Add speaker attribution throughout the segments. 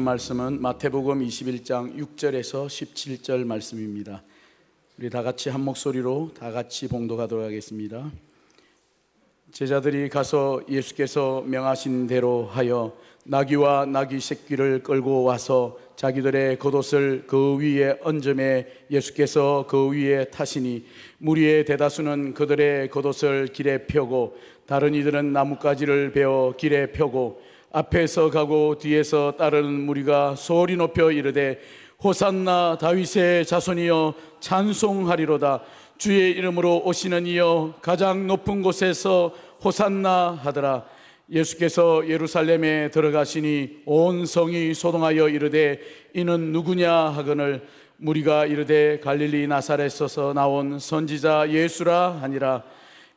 Speaker 1: 말씀은 마태복음 21장 6절에서 17절 말씀입니다. 우리 다 같이 한 목소리로 다 같이 봉독하도록 하겠습니다. 제자들이 가서 예수께서 명하신 대로 하여 나귀와 나귀 새끼를 끌고 와서 자기들의 겉옷을 그 위에 얹음에 예수께서 그 위에 타시니 무리의 대다수는 그들의 겉옷을 길에 펴고 다른 이들은 나뭇가지를 베어 길에 펴고 앞에서 가고 뒤에서 따르는 무리가 소리 높여 이르되 호산나 다윗의 자손이여 찬송하리로다. 주의 이름으로 오시는 이여 가장 높은 곳에서 호산나 하더라. 예수께서 예루살렘에 들어가시니 온 성이 소동하여 이르되 이는 누구냐 하거늘 무리가 이르되 갈릴리 나사렛에서 나온 선지자 예수라 하니라.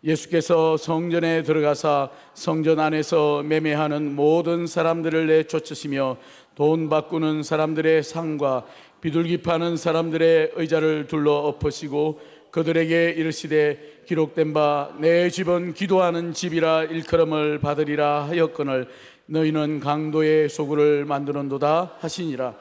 Speaker 1: 예수께서 성전에 들어가사 성전 안에서 매매하는 모든 사람들을 내쫓으시며 돈 바꾸는 사람들의 상과 비둘기 파는 사람들의 의자를 둘러 엎으시고 그들에게 이르시되 기록된 바 내 집은 기도하는 집이라 일컬음을 받으리라 하였거늘 너희는 강도의 소굴을 만드는도다 하시니라.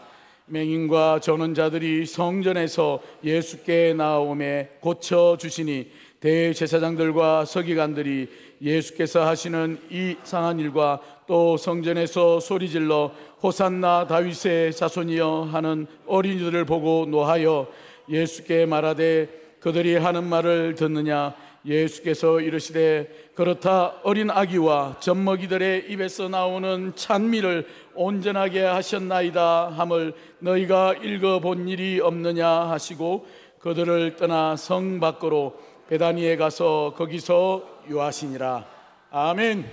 Speaker 1: 맹인과 전원자들이 성전에서 예수께 나오매 고쳐주시니 대제사장들과 서기관들이 예수께서 하시는 이 이상한 일과 또 성전에서 소리질러 호산나 다윗의 자손이여 하는 어린이들을 보고 노하여 예수께 말하되 그들이 하는 말을 듣느냐. 예수께서 이르시되 그렇다 어린 아기와 젖먹이들의 입에서 나오는 찬미를 온전하게 하셨나이다 함을 너희가 읽어본 일이 없느냐 하시고 그들을 떠나 성 밖으로 베다니에 가서 거기서 유하시니라. 아멘.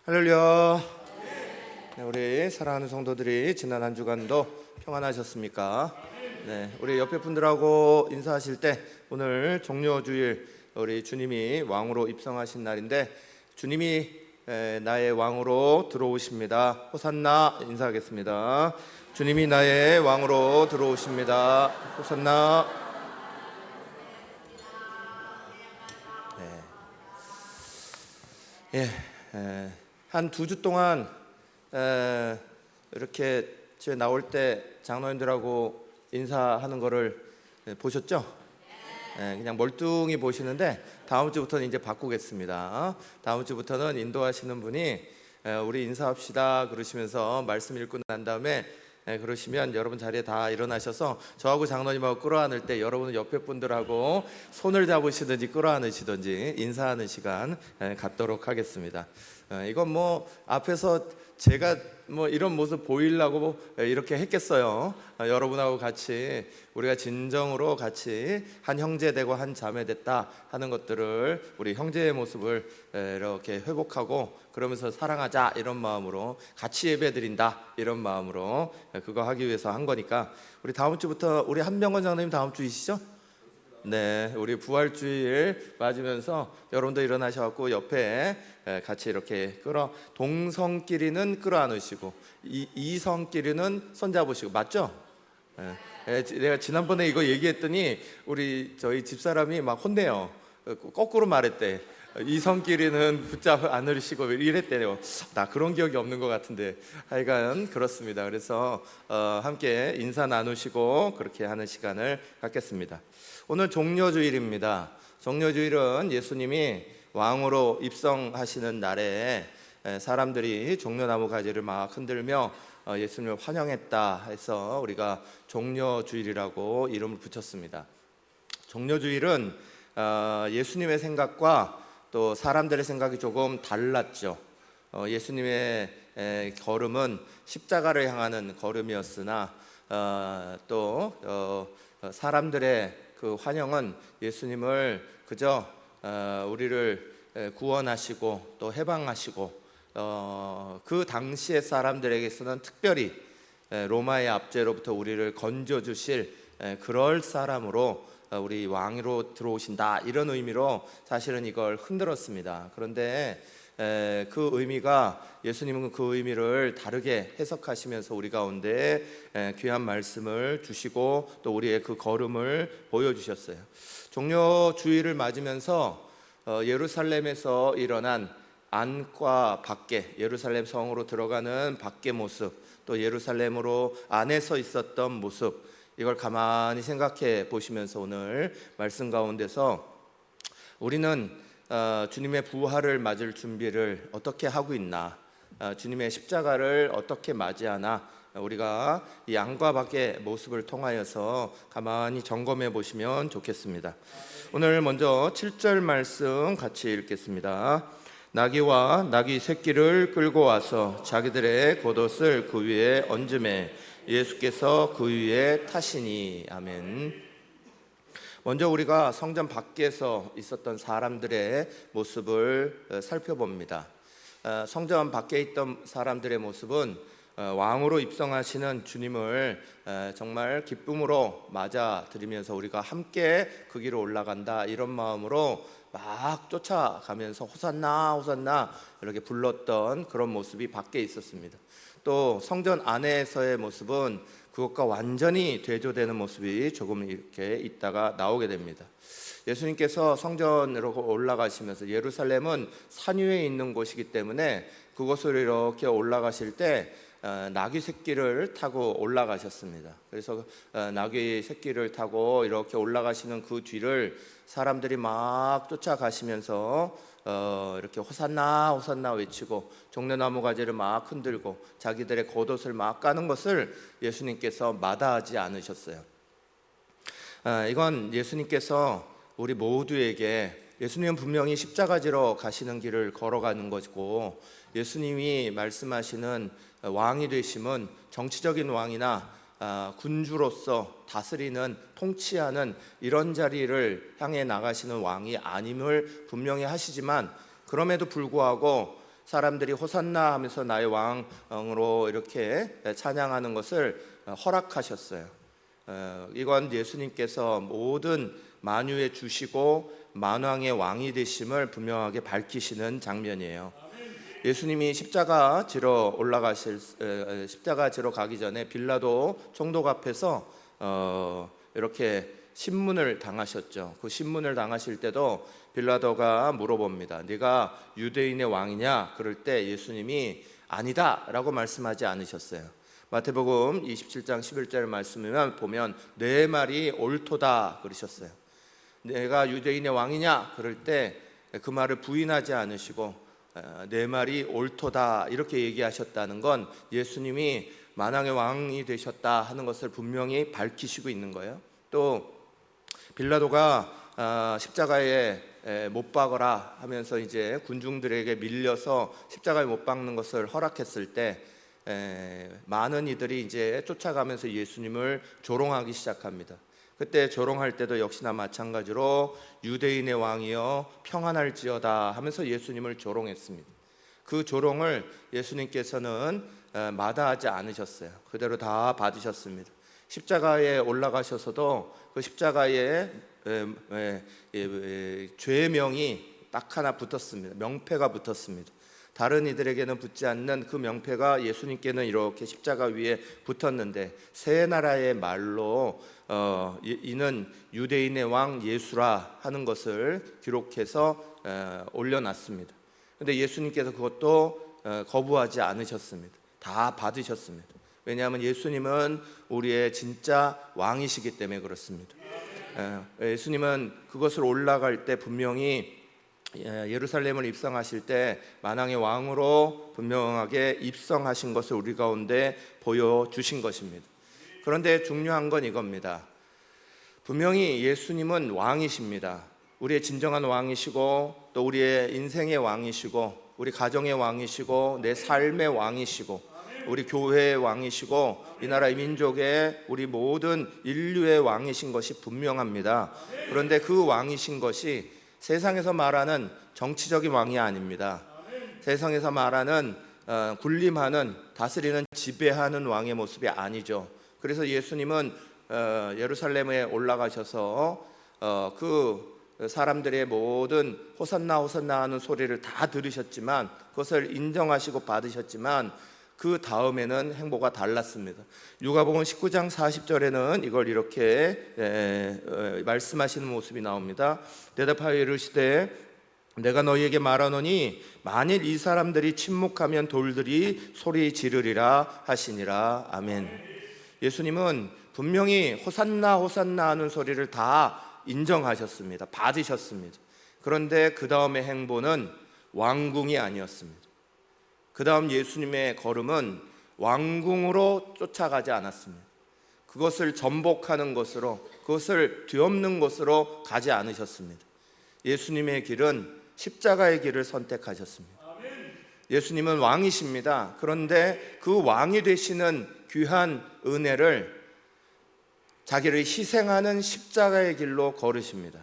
Speaker 2: 할렐루야. 네, 우리 사랑하는 성도들이 지난 한 주간도 평안하셨습니까? 네, 우리 옆에 분들하고 인사하실 때 오늘 종료주일 우리 주님이 왕으로 입성하신 날인데 주님이 나의 왕으로 들어오십니다. 호산나 인사하겠습니다. 주님이 나의 왕으로 들어오십니다. 호산나. 네. 한 2주 동안 이렇게 집에 나올 때 장로님들하고 인사하는 거를 보셨죠? 그냥 멀뚱히 보시는데 다음 주부터는 이제 바꾸겠습니다. 다음 주부터는 인도하시는 분이 우리 인사합시다 그러시면서 말씀 읽고 난 다음에 그러시면 여러분 자리에 다 일어나셔서 저하고 장로님하고 끌어안을 때 여러분은 옆에 분들하고 손을 잡으시든지 끌어안으시든지 인사하는 시간 갖도록 하겠습니다. 이건 뭐 앞에서 제가 뭐 이런 모습 보이려고 이렇게 했겠어요. 여러분하고 같이 우리가 진정으로 같이 한 형제 되고 한 자매 됐다 하는 것들을 우리 형제의 모습을 이렇게 회복하고 그러면서 사랑하자 이런 마음으로 같이 예배드린다 이런 마음으로 그거 하기 위해서 한 거니까 우리 다음 주부터 우리 한명건 장로님 다음 주이시죠? 네, 우리 부활주일 맞으면서 여러분도 일어나셔갖고 옆에 같이 이렇게 동성끼리는 끌어안으시고 이성끼리는 손잡으시고 맞죠? 내가 지난번에 이거 얘기했더니 저희 집사람이 막 혼내요. 거꾸로 말했대. 이성끼리는 붙잡 안으시고 이랬대요. 나 그런 기억이 없는 것 같은데 하여간 그렇습니다. 그래서 함께 인사 나누시고 그렇게 하는 시간을 갖겠습니다. 오늘 종려주일입니다. 종려주일은 예수님이 왕으로 입성하시는 날에 사람들이 종려나무 가지를 막 흔들며 예수님을 환영했다 해서 우리가 종려주일이라고 이름을 붙였습니다. 종려주일은 예수님의 생각과 또 사람들의 생각이 조금 달랐죠. 예수님의 걸음은 십자가를 향하는 걸음이었으나 또 사람들의 그 환영은 예수님을 그저 우리를 구원하시고 또 해방하시고 그 당시의 사람들에게서는 특별히 로마의 압제로부터 우리를 건져주실 그럴 사람으로 우리 왕으로 들어오신다 이런 의미로 사실은 이걸 흔들었습니다. 그런데 그 의미가 예수님은 그 의미를 다르게 해석하시면서 우리 가운데 귀한 말씀을 주시고 또 우리의 그 걸음을 보여주셨어요. 종려주일을 맞으면서 예루살렘에서 일어난 안과 밖에 예루살렘 성으로 들어가는 밖의 모습, 또 예루살렘으로 안에서 있었던 모습, 이걸 가만히 생각해 보시면서 오늘 말씀 가운데서 우리는 주님의 부활을 맞을 준비를 어떻게 하고 있나, 주님의 십자가를 어떻게 맞이하나, 우리가 이 안과 밖의 모습을 통하여서 가만히 점검해 보시면 좋겠습니다. 오늘 먼저 7절 말씀 같이 읽겠습니다. 나귀와 나귀 새끼를 끌고 와서 자기들의 겉옷을 그 위에 얹음에 예수께서 그 위에 타시니. 아멘. 먼저 우리가 성전 밖에서 있었던 사람들의 모습을 살펴봅니다. 성전 밖에 있던 사람들의 모습은 왕으로 입성하시는 주님을 정말 기쁨으로 맞아들이면서 우리가 함께 그 길을 올라간다, 이런 마음으로 막 쫓아가면서 호산나 호산나 이렇게 불렀던 그런 모습이 밖에 있었습니다. 또 성전 안에서의 모습은 그것과 완전히 대조되는 모습이 조금 이렇게 있다가 나오게 됩니다. 예수님께서 성전으로 올라가시면서, 예루살렘은 산 위에 있는 곳이기 때문에 그곳을 이렇게 올라가실 때 나귀 새끼를 타고 올라가셨습니다. 그래서 나귀 새끼를 타고 이렇게 올라가시는 그 뒤를 사람들이 막 쫓아가시면서 이렇게 호산나 호산나 외치고 종려나무 가지를 막 흔들고 자기들의 겉옷을 막 까는 것을 예수님께서 마다하지 않으셨어요. 이건 예수님께서 우리 모두에게, 예수님은 분명히 십자가 지러 가시는 길을 걸어가는 것이고, 예수님이 말씀하시는 왕이 되심은 정치적인 왕이나 군주로서 다스리는, 통치하는 이런 자리를 향해 나가시는 왕이 아님을 분명히 하시지만, 그럼에도 불구하고 사람들이 호산나 하면서 나의 왕으로 이렇게 찬양하는 것을 허락하셨어요. 이건 예수님께서 모든 만유의 주시고 만왕의 왕이 되심을 분명하게 밝히시는 장면이에요. 예수님이 십자가 지러 가기 전에 빌라도 총독 앞에서 이렇게 신문을 당하셨죠. 그 신문을 당하실 때도 빌라도가 물어봅니다. 네가 유대인의 왕이냐? 그럴 때 예수님이 아니다 라고 말씀하지 않으셨어요. 마태복음 27장 11절 말씀을 보면 내 말이 옳도다 그러셨어요. 내가 유대인의 왕이냐? 그럴 때 그 말을 부인하지 않으시고 내 말이 옳도다 이렇게 얘기하셨다는 건 예수님이 만왕의 왕이 되셨다 하는 것을 분명히 밝히시고 있는 거예요. 또 빌라도가 십자가에 못 박으라 하면서 이제 군중들에게 밀려서 십자가에 못 박는 것을 허락했을 때 많은 이들이 이제 쫓아가면서 예수님을 조롱하기 시작합니다. 그때 조롱할 때도 역시나 마찬가지로 유대인의 왕이여 평안할지어다 하면서 예수님을 조롱했습니다. 그 조롱을 예수님께서는 마다하지 않으셨어요. 그대로 다 받으셨습니다. 십자가에 올라가셔서도 그 십자가에 죄명이 딱 하나 붙었습니다. 명패가 붙었습니다. 다른 이들에게는 붙지 않는 그 명패가 예수님께는 이렇게 십자가 위에 붙었는데, 세 나라의 말로 이는 유대인의 왕 예수라 하는 것을 기록해서 올려놨습니다. 그런데 예수님께서 그것도 거부하지 않으셨습니다. 다 받으셨습니다. 왜냐하면 예수님은 우리의 진짜 왕이시기 때문에 그렇습니다. 예수님은 그것을 올라갈 때 분명히 예루살렘을 입성하실 때 만왕의 왕으로 분명하게 입성하신 것을 우리 가운데 보여주신 것입니다. 그런데 중요한 건 이겁니다. 분명히 예수님은 왕이십니다. 우리의 진정한 왕이시고, 또 우리의 인생의 왕이시고, 우리 가정의 왕이시고, 내 삶의 왕이시고, 우리 교회의 왕이시고, 이 나라 이 민족의 우리 모든 인류의 왕이신 것이 분명합니다. 그런데 그 왕이신 것이 세상에서 말하는 정치적인 왕이 아닙니다. 세상에서 말하는 군림하는, 다스리는, 지배하는 왕의 모습이 아니죠. 그래서 예수님은 예루살렘에 올라가셔서 그 사람들의 모든 호산나 호산나 하는 소리를 다 들으셨지만, 그것을 인정하시고 받으셨지만, 그 다음에는 행보가 달랐습니다. 누가복음 19장 40절에는 이걸 이렇게 말씀하시는 모습이 나옵니다. 대답하여 이르시되 내가 너희에게 말하노니 만일 이 사람들이 침묵하면 돌들이 소리 지르리라 하시니라. 아멘. 예수님은 분명히 호산나 호산나 하는 소리를 다 인정하셨습니다. 받으셨습니다. 그런데 그 다음의 행보는 왕궁이 아니었습니다. 그 다음 예수님의 걸음은 왕궁으로 쫓아가지 않았습니다. 그것을 전복하는 것으로, 그것을 뒤엎는 것으로 가지 않으셨습니다. 예수님의 길은 십자가의 길을 선택하셨습니다. 예수님은 왕이십니다. 그런데 그 왕이 되시는 귀한 은혜를 자기를 희생하는 십자가의 길로 걸으십니다.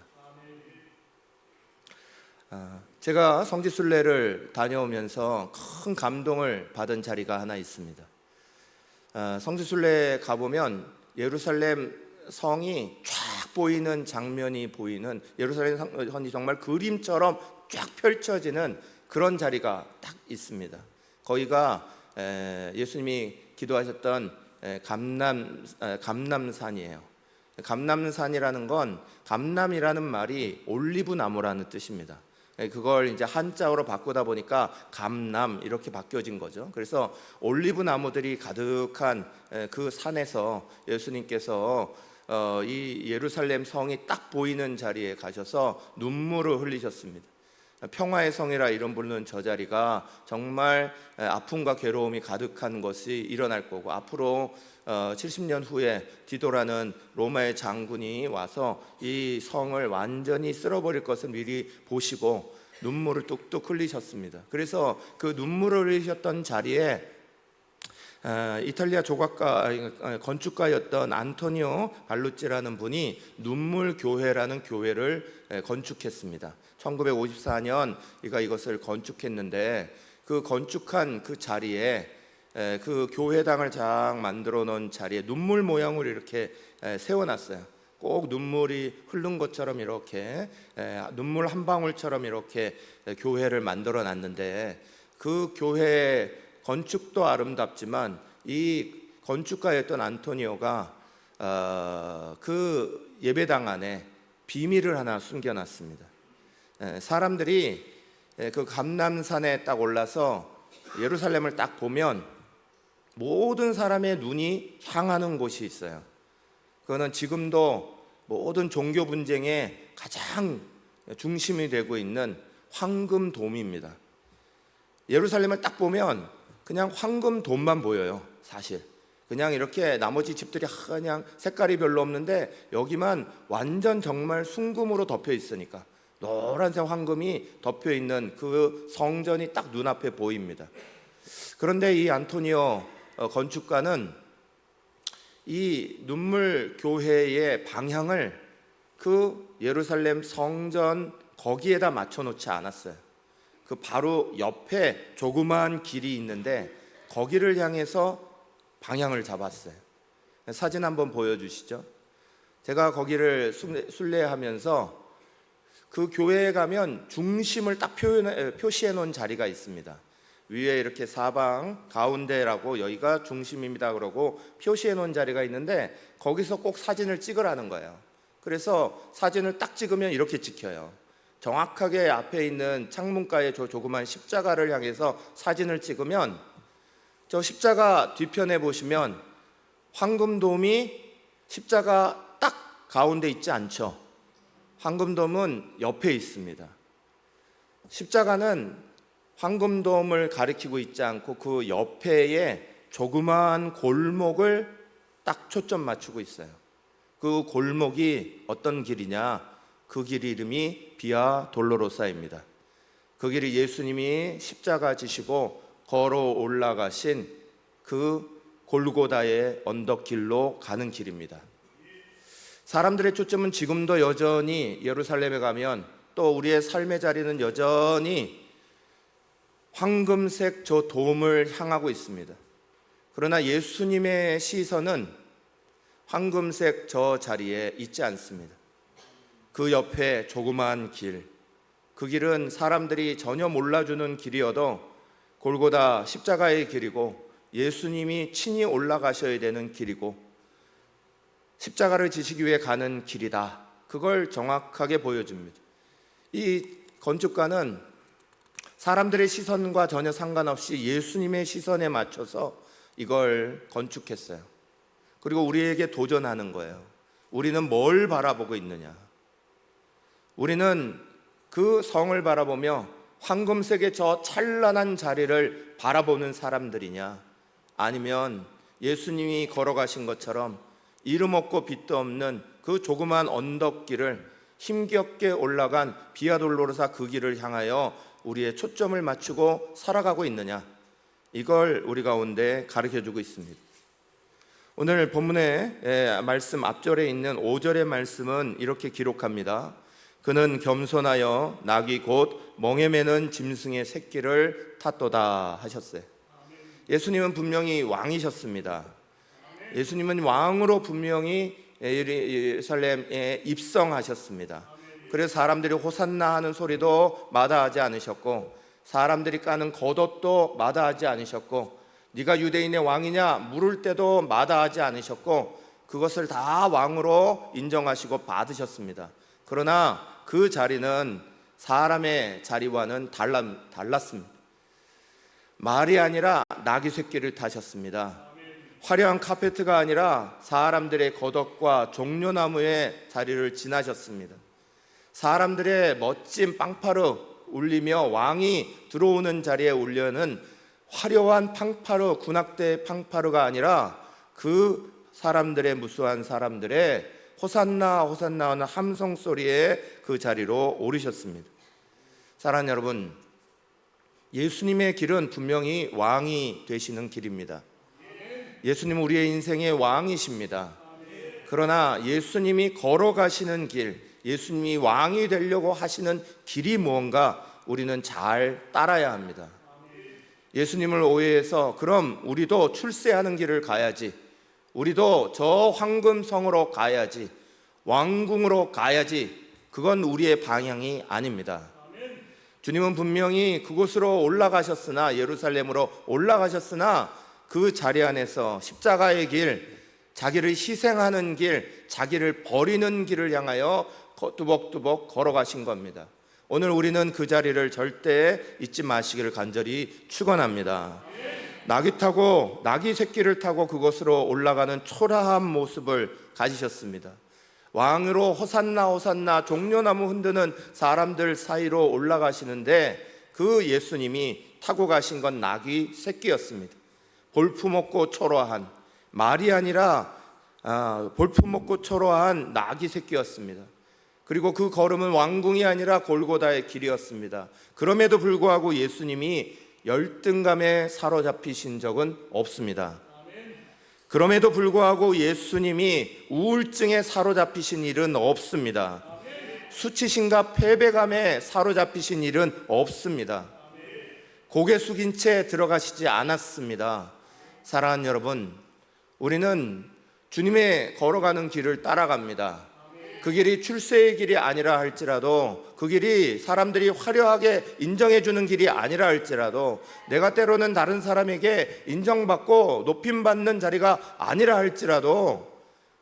Speaker 2: 제가 성지순례를 다녀오면서 큰 감동을 받은 자리가 하나 있습니다. 성지순례에 가보면 예루살렘 성이 쫙 보이는 장면이 보이는, 예루살렘 성이 정말 그림처럼 쫙 펼쳐지는 그런 자리가 딱 있습니다. 거기가 예수님이 기도하셨던 감람산이에요. 감람산이라는 건, 감람이라는 말이 올리브 나무라는 뜻입니다. 그걸 이제 한자어로 바꾸다 보니까 감람 이렇게 바뀌어진 거죠. 그래서 올리브 나무들이 가득한 그 산에서 예수님께서 이 예루살렘 성이 딱 보이는 자리에 가셔서 눈물을 흘리셨습니다. 평화의 성이라 이름 부르는 저 자리가 정말 아픔과 괴로움이 가득한 것이 일어날 거고, 앞으로 70년 후에 디도라는 로마의 장군이 와서 이 성을 완전히 쓸어버릴 것을 미리 보시고 눈물을 뚝뚝 흘리셨습니다. 그래서 그 눈물을 흘리셨던 자리에 이탈리아 조각가, 건축가였던 안토니오 발루치라는 분이 눈물교회라는 교회를 건축했습니다. 1954년 이것을 건축했는데, 그 건축한 그 자리에, 그 교회당을 쫙 만들어 놓은 자리에 눈물 모양으로 이렇게 세워놨어요. 꼭 눈물이 흐른 것처럼 이렇게, 눈물 한 방울처럼 이렇게 교회를 만들어 놨는데, 그 교회 건축도 아름답지만 이 건축가였던 안토니오가 그 예배당 안에 비밀을 하나 숨겨놨습니다. 사람들이 그 감람산에 딱 올라서 예루살렘을 딱 보면 모든 사람의 눈이 향하는 곳이 있어요. 그거는 지금도 모든 종교 분쟁의 가장 중심이 되고 있는 황금돔입니다. 예루살렘을 딱 보면 그냥 황금돔만 보여요. 사실 그냥 이렇게 나머지 집들이 그냥 색깔이 별로 없는데, 여기만 완전 정말 순금으로 덮여 있으니까 노란색 황금이 덮여 있는 그 성전이 딱 눈앞에 보입니다. 그런데 이 안토니오 건축가는 이 눈물 교회의 방향을 그 예루살렘 성전 거기에다 맞춰 놓지 않았어요. 그 바로 옆에 조그마한 길이 있는데 거기를 향해서 방향을 잡았어요. 사진 한번 보여주시죠. 제가 거기를 순례하면서 그 교회에 가면 중심을 딱 표시해 놓은 자리가 있습니다. 위에 이렇게 사방 가운데라고, 여기가 중심입니다 그러고 표시해 놓은 자리가 있는데, 거기서 꼭 사진을 찍으라는 거예요. 그래서 사진을 딱 찍으면 이렇게 찍혀요. 정확하게 앞에 있는 창문가에 저 조그만 십자가를 향해서 사진을 찍으면, 저 십자가 뒤편에 보시면 황금돔이 십자가 딱 가운데 있지 않죠. 황금돔은 옆에 있습니다. 십자가는 황금돔을 가리키고 있지 않고 그 옆에에 조그마한 골목을 딱 초점 맞추고 있어요. 그 골목이 어떤 길이냐? 그 길 이름이 비아 돌로로사입니다. 그 길이 예수님이 십자가 지시고 걸어 올라가신 그 골고다의 언덕길로 가는 길입니다. 사람들의 초점은 지금도 여전히 예루살렘에 가면, 또 우리의 삶의 자리는 여전히 황금색 저 돔을 향하고 있습니다. 그러나 예수님의 시선은 황금색 저 자리에 있지 않습니다. 그 옆에 조그마한 길, 그 길은 사람들이 전혀 몰라주는 길이어도 골고다 십자가의 길이고, 예수님이 친히 올라가셔야 되는 길이고, 십자가를 지시기 위해 가는 길이다. 그걸 정확하게 보여줍니다. 이 건축가는 사람들의 시선과 전혀 상관없이 예수님의 시선에 맞춰서 이걸 건축했어요. 그리고 우리에게 도전하는 거예요. 우리는 뭘 바라보고 있느냐? 우리는 그 성을 바라보며 황금색의 저 찬란한 자리를 바라보는 사람들이냐? 아니면 예수님이 걸어가신 것처럼 이름 없고 빛도 없는 그 조그만 언덕길을 힘겹게 올라간 비아돌로로사 그 길을 향하여 우리의 초점을 맞추고 살아가고 있느냐? 이걸 우리 가운데 가르쳐주고 있습니다. 오늘 본문의 말씀 앞절에 있는 5절의 말씀은 이렇게 기록합니다. 그는 겸손하여 낙이 곧 멍에 매는 짐승의 새끼를 탔도다 하셨어요. 예수님은 분명히 왕이셨습니다. 예수님은 왕으로 분명히 예루살렘에 입성하셨습니다. 그래서 사람들이 호산나 하는 소리도 마다하지 않으셨고, 사람들이 까는 겉옷도 마다하지 않으셨고, 네가 유대인의 왕이냐 물을 때도 마다하지 않으셨고, 그것을 다 왕으로 인정하시고 받으셨습니다. 그러나 그 자리는 사람의 자리와는 달랐습니다. 말이 아니라 나귀 새끼를 타셨습니다. 화려한 카페트가 아니라 사람들의 겉옷과 종려나무의 자리를 지나셨습니다. 사람들의 멋진 빵파르 울리며 왕이 들어오는 자리에 울려는 화려한 팡파르, 군악대 팡파르가 아니라 그 사람들의 무수한 사람들의 호산나 호산나 하는 함성 소리에 그 자리로 오르셨습니다. 사랑하는 여러분, 예수님의 길은 분명히 왕이 되시는 길입니다. 예수님은 우리의 인생의 왕이십니다. 그러나 예수님이 걸어가시는 길, 예수님이 왕이 되려고 하시는 길이 무언가 우리는 잘 따라야 합니다. 예수님을 오해해서 그럼 우리도 출세하는 길을 가야지, 우리도 저 황금성으로 가야지, 왕궁으로 가야지, 그건 우리의 방향이 아닙니다. 주님은 분명히 그곳으로 올라가셨으나, 예루살렘으로 올라가셨으나 그 자리 안에서 십자가의 길, 자기를 희생하는 길, 자기를 버리는 길을 향하여 뚜벅뚜벅 걸어가신 겁니다. 오늘 우리는 그 자리를 절대 잊지 마시기를 간절히 축원합니다. 나귀 새끼를 타고 그곳으로 올라가는 초라한 모습을 가지셨습니다. 왕으로 호산나 호산나 종려나무 흔드는 사람들 사이로 올라가시는데 그 예수님이 타고 가신 건 나귀 새끼였습니다. 볼품없고 초라한, 말이 아니라 볼품없고 초라한 나귀 새끼였습니다. 그리고 그 걸음은 왕궁이 아니라 골고다의 길이었습니다. 그럼에도 불구하고 예수님이 열등감에 사로잡히신 적은 없습니다. 그럼에도 불구하고 예수님이 우울증에 사로잡히신 일은 없습니다. 수치심과 패배감에 사로잡히신 일은 없습니다. 고개 숙인 채 들어가시지 않았습니다. 사랑하는 여러분, 우리는 주님의 걸어가는 길을 따라갑니다. 그 길이 출세의 길이 아니라 할지라도, 그 길이 사람들이 화려하게 인정해주는 길이 아니라 할지라도, 내가 때로는 다른 사람에게 인정받고 높임받는 자리가 아니라 할지라도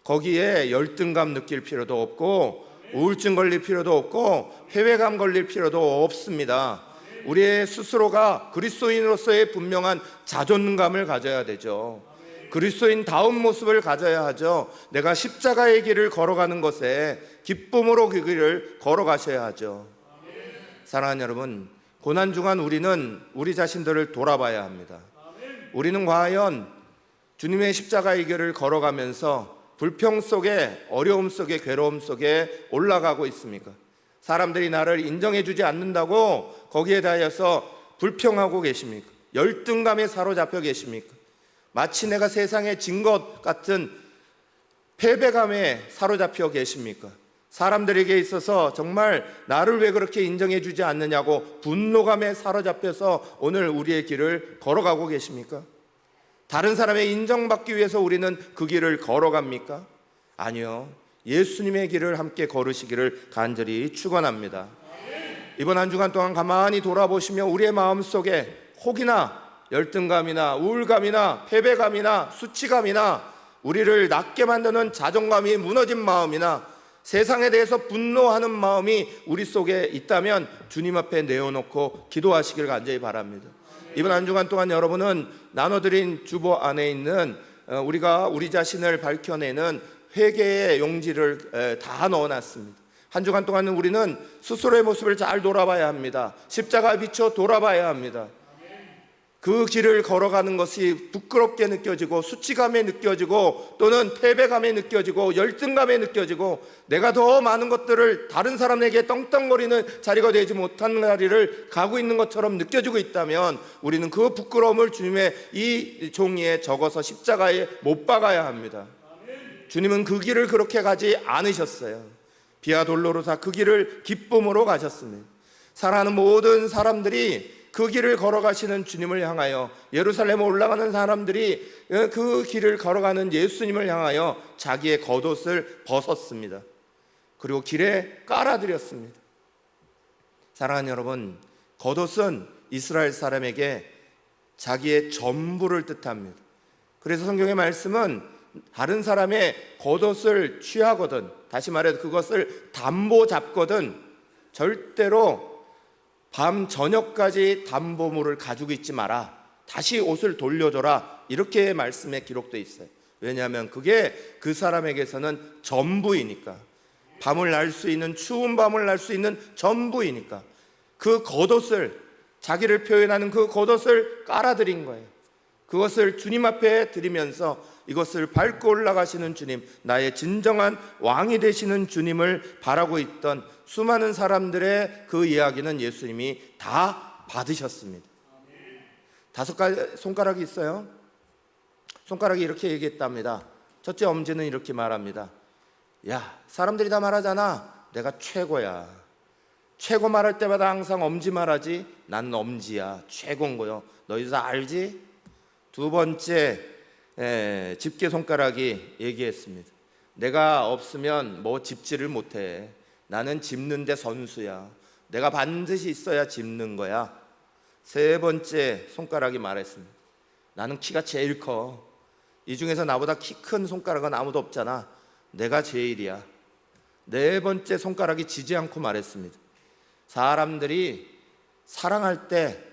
Speaker 2: 거기에 열등감 느낄 필요도 없고 우울증 걸릴 필요도 없고 패배감 걸릴 필요도 없습니다. 우리의 스스로가 그리스도인으로서의 분명한 자존감을 가져야 되죠. 그리스도인다운 모습을 가져야 하죠. 내가 십자가의 길을 걸어가는 것에 기쁨으로 그 길을 걸어가셔야 하죠. 사랑하는 여러분, 고난중한 우리는 우리 자신들을 돌아봐야 합니다. 우리는 과연 주님의 십자가의 길을 걸어가면서 불평 속에, 어려움 속에, 괴로움 속에 올라가고 있습니까? 사람들이 나를 인정해주지 않는다고 거기에 대해서 불평하고 계십니까? 열등감에 사로잡혀 계십니까? 마치 내가 세상에 진 것 같은 패배감에 사로잡혀 계십니까? 사람들에게 있어서 정말 나를 왜 그렇게 인정해주지 않느냐고 분노감에 사로잡혀서 오늘 우리의 길을 걸어가고 계십니까? 다른 사람의 인정받기 위해서 우리는 그 길을 걸어갑니까? 아니요. 예수님의 길을 함께 걸으시기를 간절히 축원합니다. 이번 한 주간 동안 가만히 돌아보시며 우리의 마음속에 혹이나 열등감이나 우울감이나 패배감이나 수치감이나 우리를 낮게 만드는 자존감이 무너진 마음이나 세상에 대해서 분노하는 마음이 우리 속에 있다면 주님 앞에 내어놓고 기도하시길 간절히 바랍니다. 이번 한 주간 동안 여러분은 나눠드린 주보 안에 있는 우리가 우리 자신을 밝혀내는 회개의 용지를 다 넣어놨습니다. 한 주간 동안은 우리는 스스로의 모습을 잘 돌아봐야 합니다. 십자가에 비춰 돌아봐야 합니다. 그 길을 걸어가는 것이 부끄럽게 느껴지고 수치감에 느껴지고 또는 패배감에 느껴지고 열등감에 느껴지고 내가 더 많은 것들을 다른 사람에게 떵떵거리는 자리가 되지 못한 자리를 가고 있는 것처럼 느껴지고 있다면 우리는 그 부끄러움을 주님의 이 종이에 적어서 십자가에 못 박아야 합니다. 주님은 그 길을 그렇게 가지 않으셨어요. 비아 돌로로사 그 길을 기쁨으로 가셨습니다. 사랑하는 모든 사람들이 그 길을 걸어가시는 주님을 향하여, 예루살렘에 올라가는 사람들이 그 길을 걸어가는 예수님을 향하여 자기의 겉옷을 벗었습니다. 그리고 길에 깔아드렸습니다. 사랑하는 여러분, 겉옷은 이스라엘 사람에게 자기의 전부를 뜻합니다. 그래서 성경의 말씀은 다른 사람의 겉옷을 취하거든, 다시 말해서 그것을 담보 잡거든 절대로 밤 저녁까지 담보물을 가지고 있지 마라, 다시 옷을 돌려줘라, 이렇게 말씀에 기록되어 있어요. 왜냐하면 그게 그 사람에게서는 전부이니까, 밤을 날 수 있는, 추운 밤을 날 수 있는 전부이니까 그 겉옷을, 자기를 표현하는 그 겉옷을 깔아드린 거예요. 그것을 주님 앞에 드리면서 이것을 밟고 올라가시는 주님, 나의 진정한 왕이 되시는 주님을 바라고 있던 수많은 사람들의 그 이야기는 예수님이 다 받으셨습니다. 5가지 손가락이 있어요. 손가락이 이렇게 얘기했답니다. 첫째 엄지는 이렇게 말합니다. 야, 사람들이 다 말하잖아, 내가 최고야. 최고 말할 때마다 항상 엄지 말하지, 나는 엄지야, 최고인 거요. 너희도 다 알지? 두 번째 집게 손가락이 얘기했습니다. 내가 없으면 뭐 집지를 못해. 나는 짚는데 선수야. 내가 반드시 있어야 짚는 거야. 세 번째 손가락이 말했습니다. 나는 키가 제일 커. 이 중에서 나보다 키 큰 손가락은 아무도 없잖아. 내가 제일이야. 네 번째 손가락이 지지 않고 말했습니다. 사람들이 사랑할 때,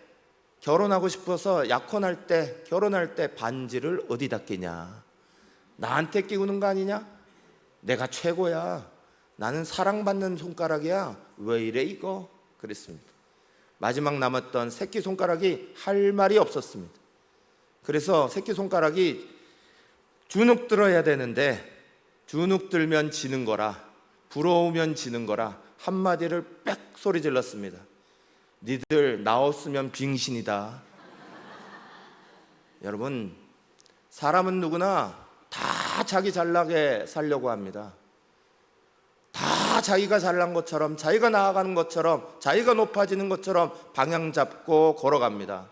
Speaker 2: 결혼하고 싶어서 약혼할 때, 결혼할 때 반지를 어디다 끼냐? 나한테 끼우는 거 아니냐? 내가 최고야. 나는 사랑받는 손가락이야. 왜 이래 이거? 그랬습니다. 마지막 남았던 새끼손가락이 할 말이 없었습니다. 그래서 새끼손가락이 주눅 들어야 되는데 주눅 들면 지는 거라, 부러우면 지는 거라 한마디를 빽 소리 질렀습니다. 니들 나 없으면 빙신이다. 여러분, 사람은 누구나 다 자기 잘나게 살려고 합니다. 다 자기가 잘난 것처럼, 자기가 나아가는 것처럼, 자기가 높아지는 것처럼 방향 잡고 걸어갑니다.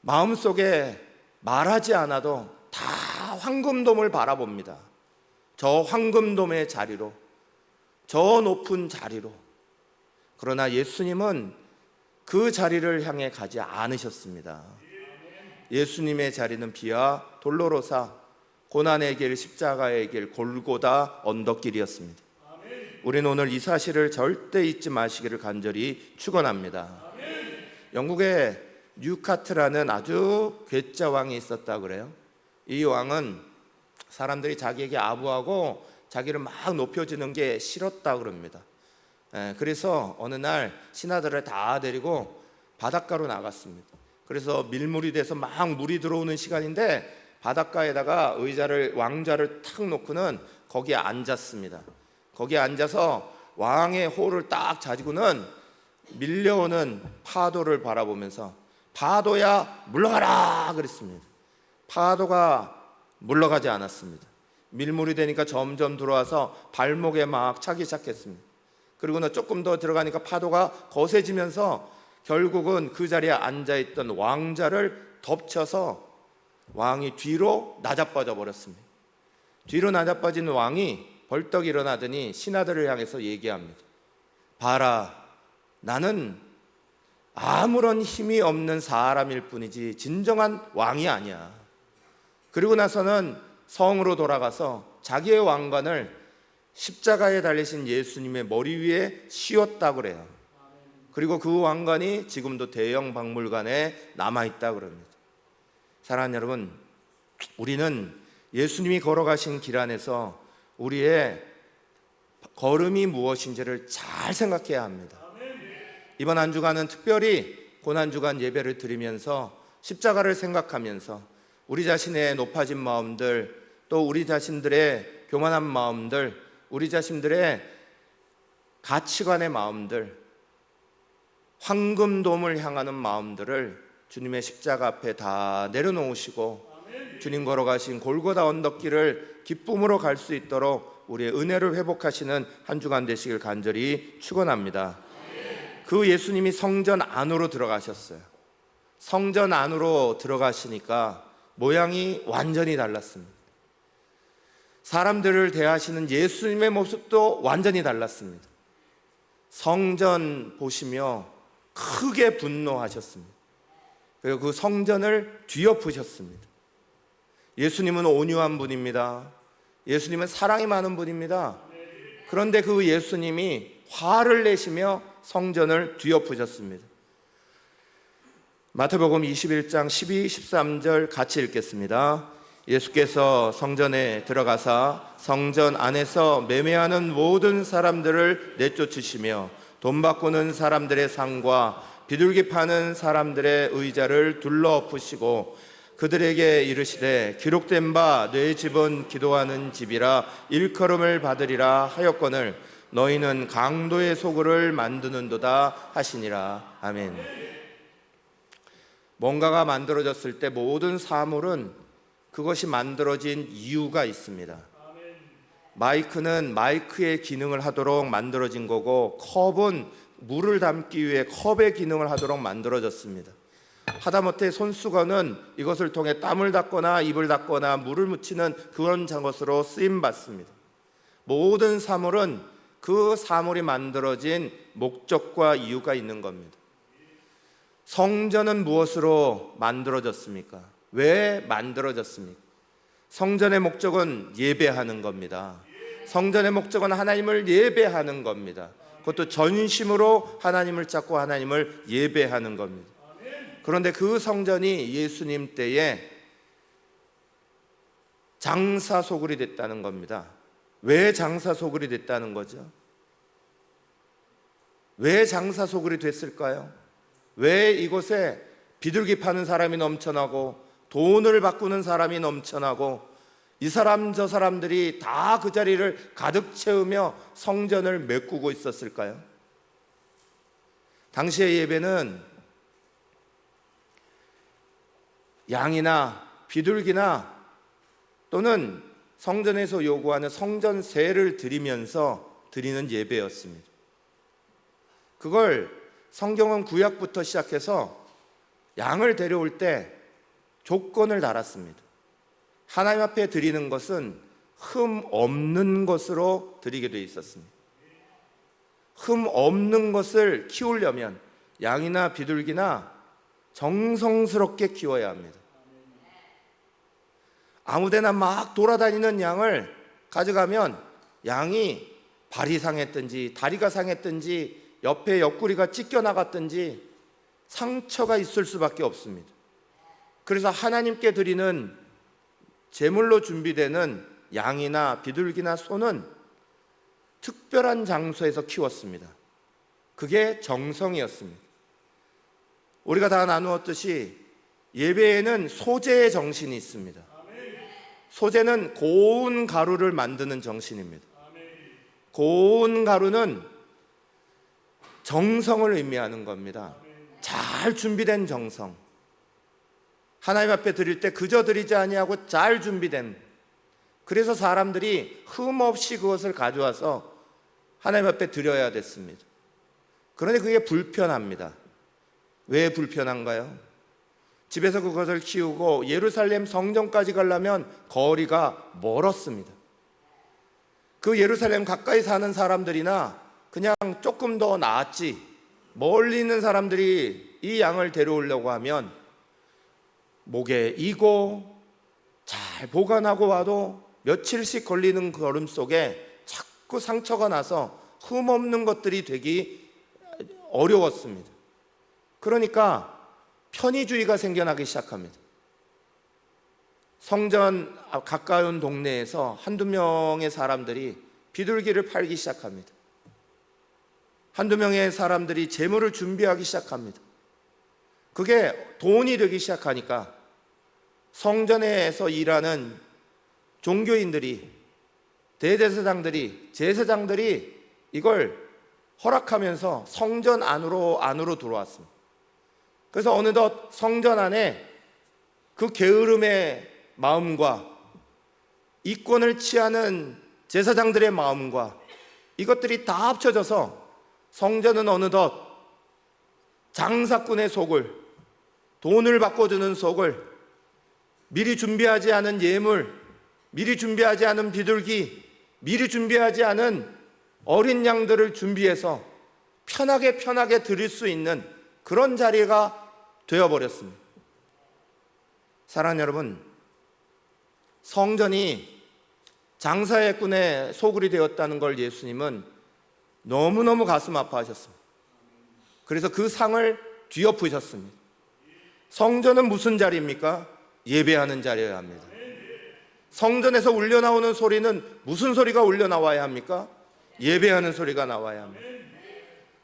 Speaker 2: 마음속에 말하지 않아도 다 황금돔을 바라봅니다. 저 황금돔의 자리로, 저 높은 자리로. 그러나 예수님은 그 자리를 향해 가지 않으셨습니다. 예수님의 자리는 비아 돌로로사, 고난의 길, 십자가의 길, 골고다 언덕길이었습니다. 우리는 오늘 이 사실을 절대 잊지 마시기를 간절히 축원합니다. 영국에 뉴카트라는 아주 괴짜 왕이 있었다 그래요. 이 왕은 사람들이 자기에게 아부하고 자기를 막 높여주는 게 싫었다 그럽니다. 그래서 어느 날 신하들을 다 데리고 바닷가로 나갔습니다. 그래서 밀물이 돼서 막 물이 들어오는 시간인데 바닷가에다가 왕자를 탁 놓고는 거기에 앉았습니다. 거기에 앉아서 왕의 호를 딱 자지고는 밀려오는 파도를 바라보면서 파도야 물러가라 그랬습니다. 파도가 물러가지 않았습니다. 밀물이 되니까 점점 들어와서 발목에 막 차기 시작했습니다. 그리고는 조금 더 들어가니까 파도가 거세지면서 결국은 그 자리에 앉아있던 왕자를 덮쳐서 왕이 뒤로 나자빠져 버렸습니다. 뒤로 나자빠진 왕이 벌떡 일어나더니 신하들을 향해서 얘기합니다. 봐라, 나는 아무런 힘이 없는 사람일 뿐이지 진정한 왕이 아니야. 그리고 나서는 성으로 돌아가서 자기의 왕관을 십자가에 달리신 예수님의 머리 위에 씌웠다고 그래요. 그리고 그 왕관이 지금도 대형 박물관에 남아있다 그럽니다. 사랑하는 여러분, 우리는 예수님이 걸어가신 길 안에서 우리의 걸음이 무엇인지를 잘 생각해야 합니다. 이번 한 주간은 특별히 고난주간 예배를 드리면서 십자가를 생각하면서 우리 자신의 높아진 마음들, 또 우리 자신들의 교만한 마음들, 우리 자신들의 가치관의 마음들, 황금돔을 향하는 마음들을 주님의 십자가 앞에 다 내려놓으시고 주님 걸어가신 골고다 언덕길을 기쁨으로 갈 수 있도록 우리의 은혜를 회복하시는 한 주간 되시길 간절히 축원합니다. 그 예수님이 성전 안으로 들어가셨어요. 성전 안으로 들어가시니까 모양이 완전히 달랐습니다. 사람들을 대하시는 예수님의 모습도 완전히 달랐습니다. 성전 보시며 크게 분노하셨습니다. 그리고 그 성전을 뒤엎으셨습니다. 예수님은 온유한 분입니다. 예수님은 사랑이 많은 분입니다. 그런데 그 예수님이 화를 내시며 성전을 뒤엎으셨습니다. 마태복음 21장 12, 13절 같이 읽겠습니다. 예수께서 성전에 들어가사 성전 안에서 매매하는 모든 사람들을 내쫓으시며 돈 바꾸는 사람들의 상과 비둘기 파는 사람들의 의자를 둘러엎으시고 그들에게 이르시되 기록된 바 내 집은 기도하는 집이라 일컬음을 받으리라 하였거늘 너희는 강도의 소굴을 만드는도다 하시니라. 아멘. 뭔가가 만들어졌을 때 모든 사물은 그것이 만들어진 이유가 있습니다. 마이크는 마이크의 기능을 하도록 만들어진 거고, 컵은 물을 담기 위해 컵의 기능을 하도록 만들어졌습니다. 하다못해 손수건은 이것을 통해 땀을 닦거나 입을 닦거나 물을 묻히는 그런 것으로 쓰임 받습니다. 모든 사물은 그 사물이 만들어진 목적과 이유가 있는 겁니다. 성전은 무엇으로 만들어졌습니까? 왜 만들어졌습니까? 성전의 목적은 예배하는 겁니다. 성전의 목적은 하나님을 예배하는 겁니다. 그것도 전심으로 하나님을 찾고 하나님을 예배하는 겁니다. 그런데 그 성전이 예수님 때에 장사 소굴이 됐다는 겁니다. 왜 장사 소굴이 됐다는 거죠? 왜 장사 소굴이 됐을까요? 왜 이곳에 비둘기 파는 사람이 넘쳐나고 돈을 바꾸는 사람이 넘쳐나고 이 사람 저 사람들이 다 그 자리를 가득 채우며 성전을 메꾸고 있었을까요? 당시의 예배는 양이나 비둘기나 또는 성전에서 요구하는 성전세를 드리면서 드리는 예배였습니다. 그걸 성경은 구약부터 시작해서 양을 데려올 때 조건을 달았습니다. 하나님 앞에 드리는 것은 흠 없는 것으로 드리게 되어 있었습니다. 흠 없는 것을 키우려면 양이나 비둘기나 정성스럽게 키워야 합니다. 아무데나 막 돌아다니는 양을 가져가면 양이 발이 상했든지 다리가 상했든지 옆에 옆구리가 찢겨나갔든지 상처가 있을 수밖에 없습니다. 그래서 하나님께 드리는 제물로 준비되는 양이나 비둘기나 소는 특별한 장소에서 키웠습니다. 그게 정성이었습니다. 우리가 다 나누었듯이 예배에는 소재의 정신이 있습니다. 소재는 고운 가루를 만드는 정신입니다. 고운 가루는 정성을 의미하는 겁니다. 잘 준비된 정성. 하나님 앞에 드릴 때 그저 드리지 아니하고 잘 준비된, 그래서 사람들이 흠 없이 그것을 가져와서 하나님 앞에 드려야 됐습니다. 그런데 그게 불편합니다. 왜 불편한가요? 집에서 그것을 키우고 예루살렘 성전까지 가려면 거리가 멀었습니다. 그 예루살렘 가까이 사는 사람들이나 그냥 조금 더 나았지, 멀리 있는 사람들이 이 양을 데려오려고 하면 목에 이고 잘 보관하고 와도 며칠씩 걸리는 걸음 속에 자꾸 상처가 나서 흠없는 것들이 되기 어려웠습니다. 그러니까 편의주의가 생겨나기 시작합니다. 성전 가까운 동네에서 한두 명의 사람들이 비둘기를 팔기 시작합니다. 한두 명의 사람들이 재물을 준비하기 시작합니다. 그게 돈이 되기 시작하니까 성전에서 일하는 종교인들이, 대제사장들이, 제사장들이 이걸 허락하면서 성전 안으로 들어왔습니다. 그래서 어느덧 성전 안에 그 게으름의 마음과 이권을 취하는 제사장들의 마음과 이것들이 다 합쳐져서 성전은 어느덧 장사꾼의 속을, 돈을 바꿔주는 속을, 미리 준비하지 않은 예물, 미리 준비하지 않은 비둘기, 미리 준비하지 않은 어린 양들을 준비해서 편하게 드릴 수 있는 그런 자리가 되어버렸습니다. 사랑하는 여러분, 성전이 장사의 꾼의 소굴이 되었다는 걸 예수님은 너무너무 가슴 아파하셨습니다. 그래서 그 상을 뒤엎으셨습니다. 성전은 무슨 자리입니까? 예배하는 자리여야 합니다. 성전에서 울려나오는 소리는 무슨 소리가 울려나와야 합니까? 예배하는 소리가 나와야 합니다.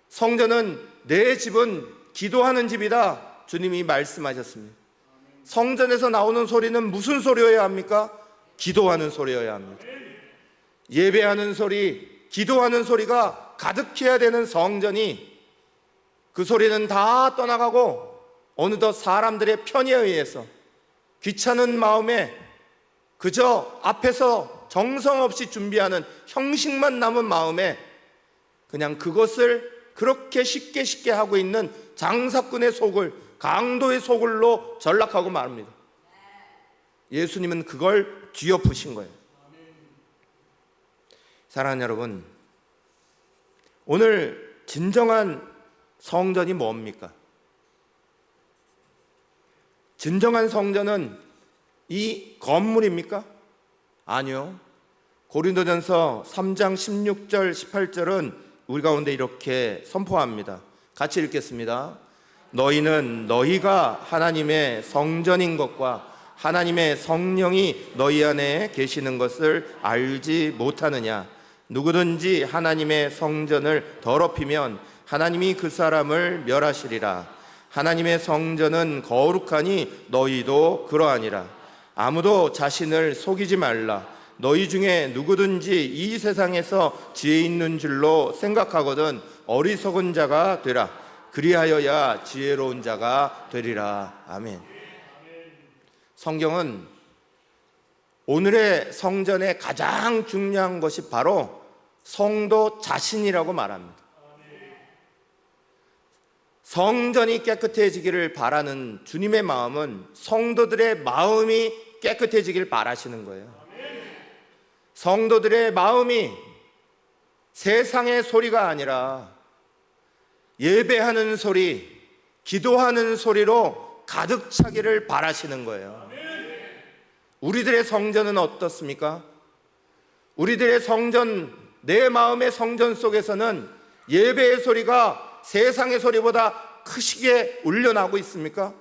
Speaker 2: 성전은 내 집은 기도하는 집이다, 주님이 말씀하셨습니다. 성전에서 나오는 소리는 무슨 소리여야 합니까? 기도하는 소리여야 합니다. 예배하는 소리, 기도하는 소리가 가득해야 되는 성전이 그 소리는 다 떠나가고 어느덧 사람들의 편의에 의해서 귀찮은 마음에 그저 앞에서 정성 없이 준비하는 형식만 남은 마음에 그냥 그것을 그렇게 쉽게 하고 있는 장사꾼의 속을, 강도의 속을로 전락하고 말합니다. 예수님은 그걸 뒤엎으신 거예요. 사랑하는 여러분, 오늘 진정한 성전이 뭡니까? 진정한 성전은 이 건물입니까? 아니요. 고린도전서 3장 16절 18절은 우리 가운데 이렇게 선포합니다. 같이 읽겠습니다. 너희는 너희가 하나님의 성전인 것과 하나님의 성령이 너희 안에 계시는 것을 알지 못하느냐? 누구든지 하나님의 성전을 더럽히면 하나님이 그 사람을 멸하시리라. 하나님의 성전은 거룩하니 너희도 그러하니라. 아무도 자신을 속이지 말라. 너희 중에 누구든지 이 세상에서 지혜 있는 줄로 생각하거든 어리석은 자가 되라. 그리하여야 지혜로운 자가 되리라. 아멘. 성경은 오늘의 성전의 가장 중요한 것이 바로 성도 자신이라고 말합니다. 성전이 깨끗해지기를 바라는 주님의 마음은 성도들의 마음이 깨끗해지길 바라시는 거예요. 성도들의 마음이 세상의 소리가 아니라 예배하는 소리, 기도하는 소리로 가득 차기를 바라시는 거예요. 우리들의 성전은 어떻습니까? 우리들의 성전, 내 마음의 성전 속에서는 예배의 소리가 세상의 소리보다 크시게 울려나고 있습니까?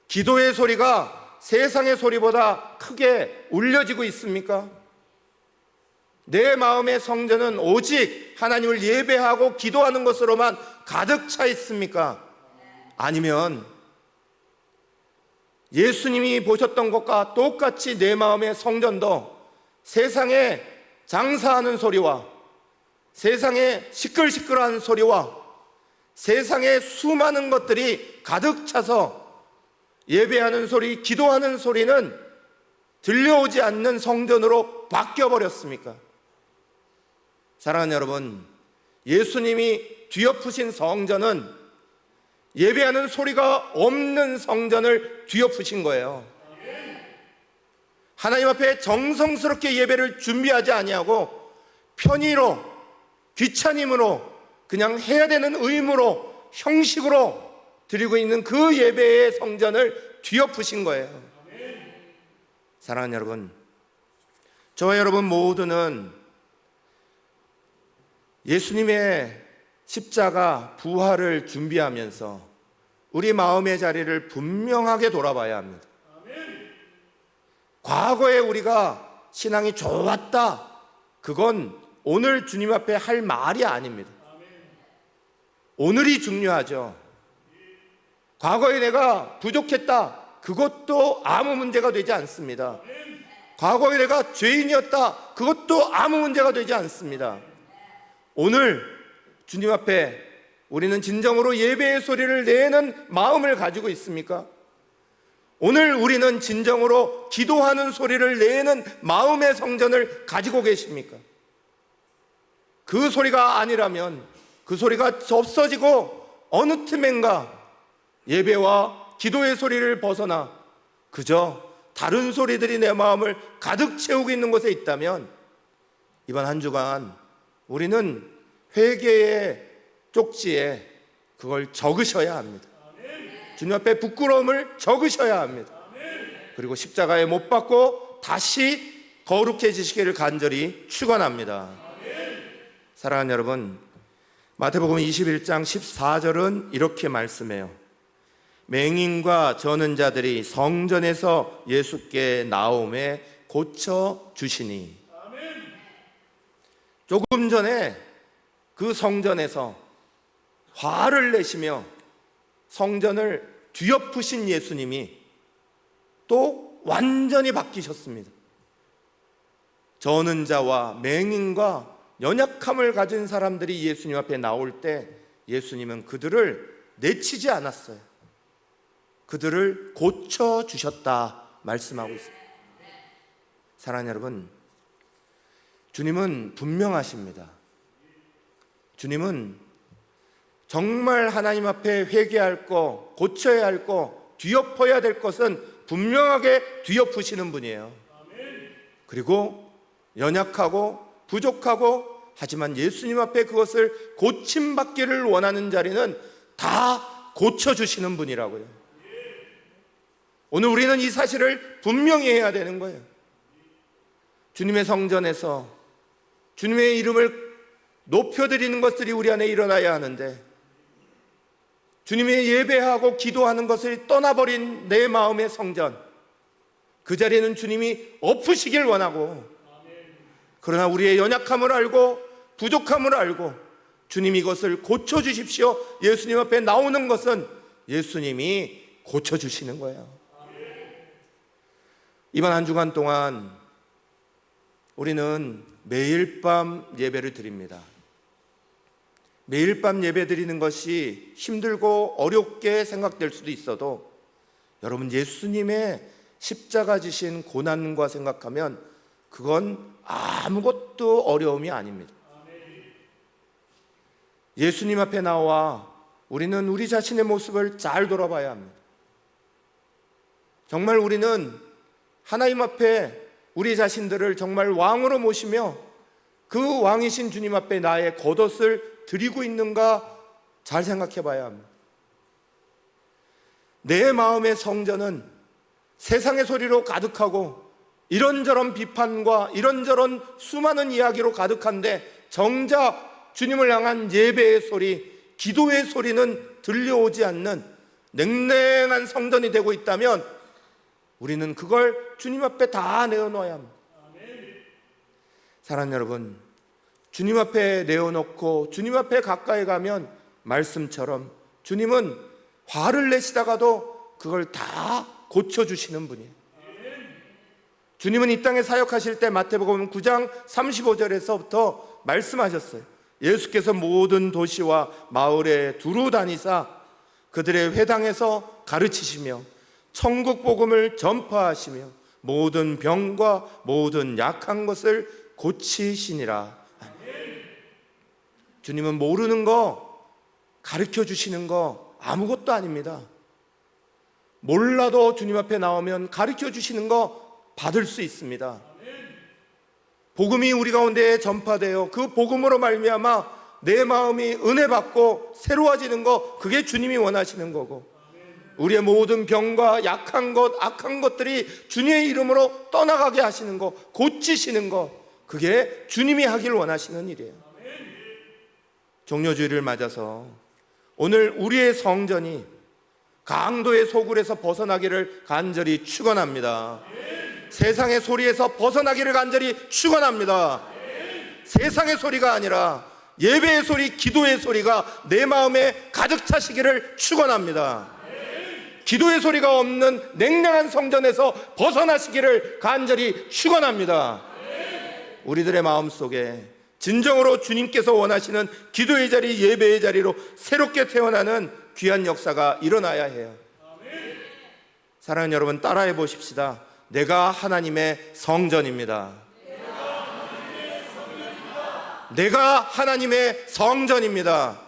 Speaker 2: 기도의 소리가 세상의 소리보다 크게 울려지고 있습니까? 내 마음의 성전은 오직 하나님을 예배하고 기도하는 것으로만 가득 차 있습니까? 아니면 예수님이 보셨던 것과 똑같이 내 마음의 성전도 세상에 장사하는 소리와 세상에 시끌시끌한 소리와 세상에 수많은 것들이 가득 차서 예배하는 소리, 기도하는 소리는 들려오지 않는 성전으로 바뀌어버렸습니까? 사랑하는 여러분, 예수님이 뒤엎으신 성전은 예배하는 소리가 없는 성전을 뒤엎으신 거예요. 하나님 앞에 정성스럽게 예배를 준비하지 아니하고 편의로, 귀차님으로, 그냥 해야 되는 의무로, 형식으로 드리고 있는 그 예배의 성전을 뒤엎으신 거예요. 사랑하는 여러분, 저와 여러분 모두는 예수님의 십자가 부활을 준비하면서 우리 마음의 자리를 분명하게 돌아봐야 합니다. 과거에 우리가 신앙이 좋았다, 그건 오늘 주님 앞에 할 말이 아닙니다. 오늘이 중요하죠. 과거에 내가 부족했다, 그것도 아무 문제가 되지 않습니다. 과거에 내가 죄인이었다, 그것도 아무 문제가 되지 않습니다. 오늘 주님 앞에 우리는 진정으로 예배의 소리를 내는 마음을 가지고 있습니까? 오늘 우리는 진정으로 기도하는 소리를 내는 마음의 성전을 가지고 계십니까? 그 소리가 아니라면, 그 소리가 없어지고 어느 틈엔가 예배와 기도의 소리를 벗어나 그저 다른 소리들이 내 마음을 가득 채우고 있는 곳에 있다면, 이번 한 주간 우리는 회개의 쪽지에 그걸 적으셔야 합니다. 주님 앞에 부끄러움을 적으셔야 합니다. 그리고 십자가에 못 박고 다시 거룩해지시기를 간절히 축원합니다. 사랑하는 여러분, 마태복음 21장 14절은 이렇게 말씀해요. 맹인과 저는 자들이 성전에서 예수께 나옴에 고쳐 주시니. 조금 전에 그 성전에서 화를 내시며 성전을 뒤엎으신 예수님이 또 완전히 바뀌셨습니다. 저는 자와 맹인과 연약함을 가진 사람들이 예수님 앞에 나올 때 예수님은 그들을 내치지 않았어요. 그들을 고쳐주셨다 말씀하고 있습니다. 사랑하는 여러분, 주님은 분명하십니다. 주님은 정말 하나님 앞에 회개할 거, 고쳐야 할 거, 뒤엎어야 될 것은 분명하게 뒤엎으시는 분이에요. 그리고 연약하고 부족하고 하지만 예수님 앞에 그것을 고침받기를 원하는 자리는 다 고쳐주시는 분이라고요. 오늘 우리는 이 사실을 분명히 해야 되는 거예요. 주님의 성전에서 주님의 이름을 높여드리는 것들이 우리 안에 일어나야 하는데, 주님의 예배하고 기도하는 것을 떠나버린 내 마음의 성전, 그 자리에는 주님이 엎으시길 원하고, 그러나 우리의 연약함을 알고 부족함을 알고 주님이 이것을 고쳐주십시오 예수님 앞에 나오는 것은 예수님이 고쳐주시는 거예요. 이번 한 주간 동안 우리는 매일 밤 예배를 드립니다. 매일 밤 예배 드리는 것이 힘들고 어렵게 생각될 수도 있어도, 여러분 예수님의 십자가 지신 고난과 생각하면 그건 아무것도 어려움이 아닙니다. 예수님 앞에 나와 우리는 우리 자신의 모습을 잘 돌아봐야 합니다. 정말 우리는 하나님 앞에 우리 자신들을 정말 왕으로 모시며 그 왕이신 주님 앞에 나의 겉옷을 드리고 있는가 잘 생각해 봐야 합니다. 내 마음의 성전은 세상의 소리로 가득하고 이런저런 비판과 이런저런 수많은 이야기로 가득한데, 정작 주님을 향한 예배의 소리, 기도의 소리는 들려오지 않는 냉랭한 성전이 되고 있다면 우리는 그걸 주님 앞에 다 내어놓아야 합니다. 사랑하는 여러분, 주님 앞에 내어놓고 주님 앞에 가까이 가면 말씀처럼 주님은 화를 내시다가도 그걸 다 고쳐주시는 분이에요. 주님은 이 땅에 사역하실 때 마태복음 9장 35절에서부터 말씀하셨어요. 예수께서 모든 도시와 마을에 두루 다니사 그들의 회당에서 가르치시며 천국 복음을 전파하시며 모든 병과 모든 약한 것을 고치시니라. 주님은 모르는 거 가르쳐 주시는 거 아무것도 아닙니다. 몰라도 주님 앞에 나오면 가르쳐 주시는 거 받을 수 있습니다. 복음이 우리 가운데 전파되어 그 복음으로 말미암아 내 마음이 은혜 받고 새로워지는 거, 그게 주님이 원하시는 거고, 우리의 모든 병과 약한 것, 악한 것들이 주님의 이름으로 떠나가게 하시는 거, 고치시는 거, 그게 주님이 하길 원하시는 일이에요. 종료주의를 맞아서 오늘 우리의 성전이 강도의 소굴에서 벗어나기를 간절히 축원합니다. 세상의 소리에서 벗어나기를 간절히 축원합니다. 세상의 소리가 아니라 예배의 소리, 기도의 소리가 내 마음에 가득 차시기를 축원합니다. 기도의 소리가 없는 냉랭한 성전에서 벗어나시기를 간절히 축원합니다. 우리들의 마음속에 진정으로 주님께서 원하시는 기도의 자리, 예배의 자리로 새롭게 태어나는 귀한 역사가 일어나야 해요. 사랑하는 여러분, 따라해 보십시다. 내가 하나님의 성전입니다. 내가 하나님의 성전입니다.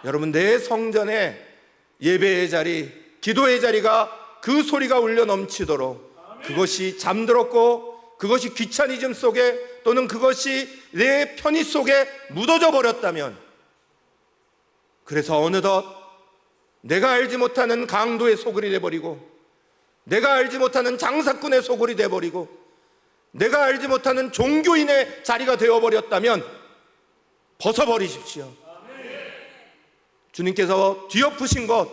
Speaker 2: 여러분, 내 성전에 예배의 자리, 기도의 자리가 그 소리가 울려 넘치도록, 그것이 잠들었고 그것이 귀차니즘 속에 또는 그것이 내 편의 속에 묻어져 버렸다면, 그래서 어느덧 내가 알지 못하는 강도의 소굴이 돼버리고, 내가 알지 못하는 장사꾼의 소굴이 돼버리고, 내가 알지 못하는 종교인의 자리가 되어버렸다면 벗어버리십시오. 주님께서 뒤엎으신 것